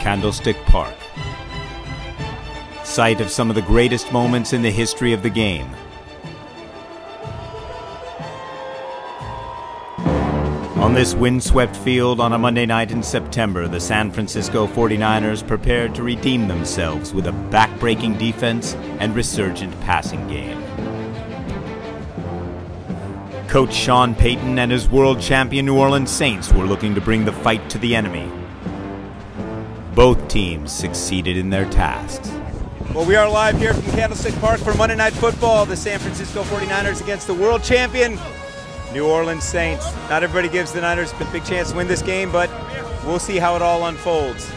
Candlestick Park, site of some of the greatest moments in the history of the game. On this windswept field on a Monday night in September, the San Francisco 49ers prepared to redeem themselves with a back-breaking defense and resurgent passing game. Coach Sean Payton and his world champion New Orleans Saints were looking to bring the fight to the enemy. Both teams succeeded in their tasks. Well, we are live here from Candlestick Park for Monday Night Football. The San Francisco 49ers against the world champion New Orleans Saints. Not everybody gives the Niners a big chance to win this game, but we'll see how it all unfolds.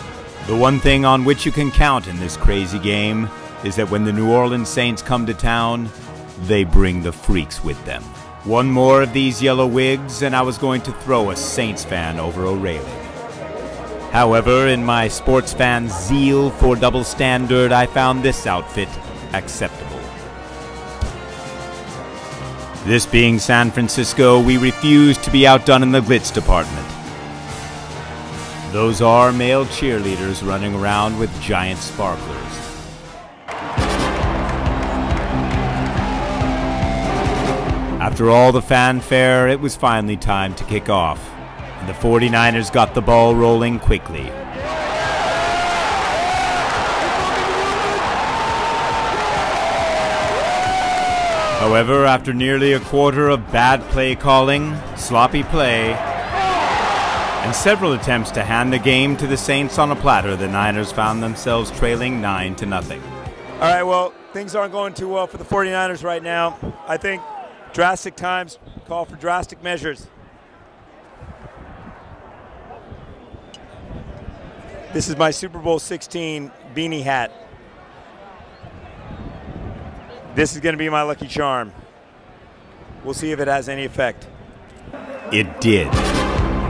The one thing on which you can count in this crazy game is that when the New Orleans Saints come to town, they bring the freaks with them. One more of these yellow wigs, and I was going to throw a Saints fan over a railing. However, in my sports fan's zeal for double standard, I found this outfit acceptable. This being San Francisco, we refuse to be outdone in the glitz department. Those are male cheerleaders running around with giant sparklers. After all the fanfare, it was finally time to kick off, and the 49ers got the ball rolling quickly. However, after nearly a quarter of bad play calling, sloppy play, and several attempts to hand the game to the Saints on a platter, the Niners found themselves trailing 9-0. All right, well, things aren't going too well for the 49ers right now. I think drastic times call for drastic measures. This is my Super Bowl XIV beanie hat. This is going to be my lucky charm. We'll see if it has any effect. It did.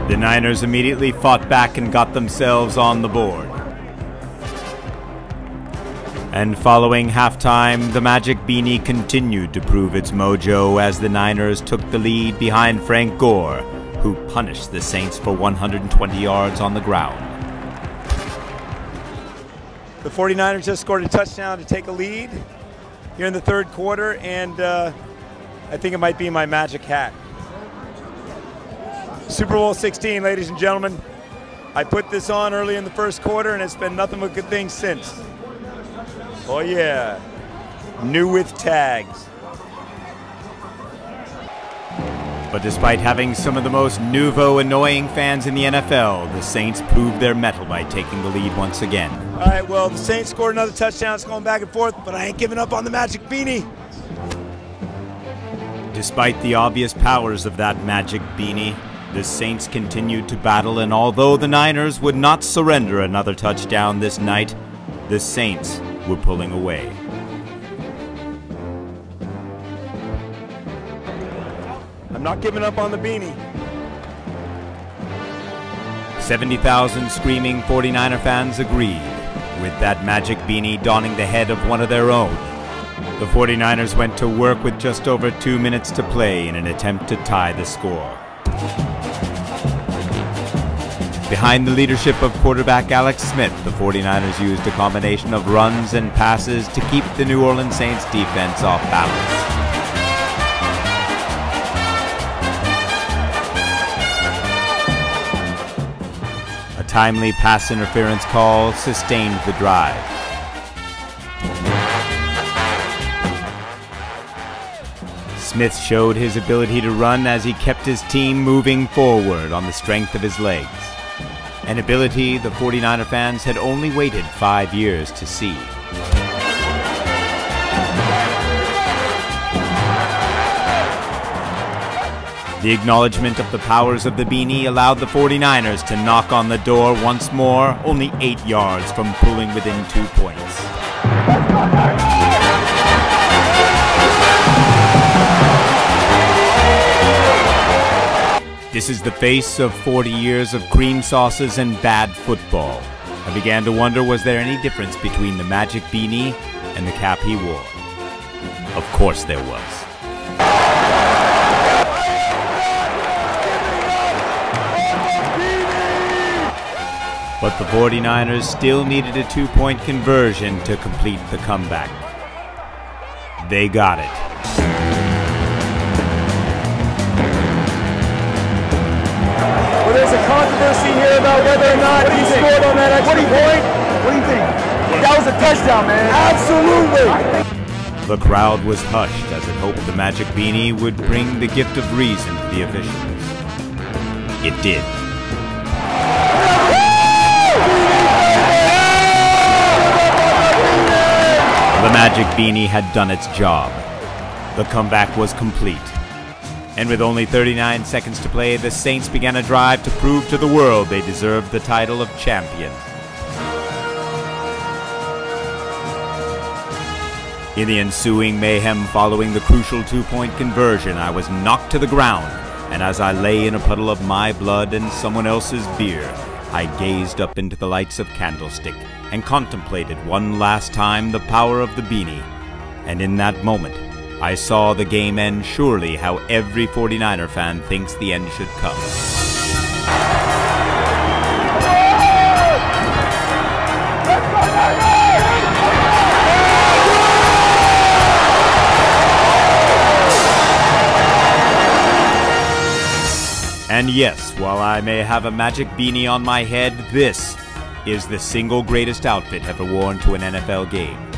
The Niners immediately fought back and got themselves on the board. And following halftime, the Magic Beanie continued to prove its mojo as the Niners took the lead behind Frank Gore, who punished the Saints for 120 yards on the ground. The 49ers just scored a touchdown to take a lead here in the third quarter, and I think it might be my magic hat. Super Bowl XVII, ladies and gentlemen. I put this on early in the first quarter, and it's been nothing but good things since. Oh yeah, new with tags. But despite having some of the most nouveau annoying fans in the NFL, the Saints proved their mettle by taking the lead once again. All right, well, the Saints scored another touchdown. It's going back and forth, but I ain't giving up on the Magic Beanie. Despite the obvious powers of that Magic Beanie, the Saints continued to battle, and although the Niners would not surrender another touchdown this night, the Saints were pulling away. I'm not giving up on the beanie. 70,000 screaming 49er fans agreed, with that Magic Beanie donning the head of one of their own. The 49ers went to work with just over 2 minutes to play in an attempt to tie the score. Behind the leadership of quarterback Alex Smith, the 49ers used a combination of runs and passes to keep the New Orleans Saints defense off balance. A timely pass interference call sustained the drive. Smith showed his ability to run as he kept his team moving forward on the strength of his legs. An ability the 49er fans had only waited 5 years to see. The acknowledgement of the powers of the beanie allowed the 49ers to knock on the door once more, only 8 yards from pulling within 2 points. This is the face of 40 years of cream sauces and bad football. I began to wonder, was there any difference between the Magic Beanie and the cap he wore? Of course there was. But But the 49ers still needed a two-point conversion to complete the comeback. They got it. Well, there's a controversy here about whether or not he scored on that extra point. What do you think? That was a touchdown, man. Absolutely. The crowd was hushed as it hoped the Magic Beanie would bring the gift of reason to the officials. It did. The Magic Beanie had done its job. The comeback was complete. And with only 39 seconds to play, the Saints began a drive to prove to the world they deserved the title of champion. In the ensuing mayhem following the crucial two-point conversion, I was knocked to the ground, and as I lay in a puddle of my blood and someone else's beer, I gazed up into the lights of Candlestick and contemplated one last time the power of the beanie. And in that moment, I saw the game end surely how every 49er fan thinks the end should come. And yes, while I may have a Magic Beanie on my head, this is the single greatest outfit ever worn to an NFL game.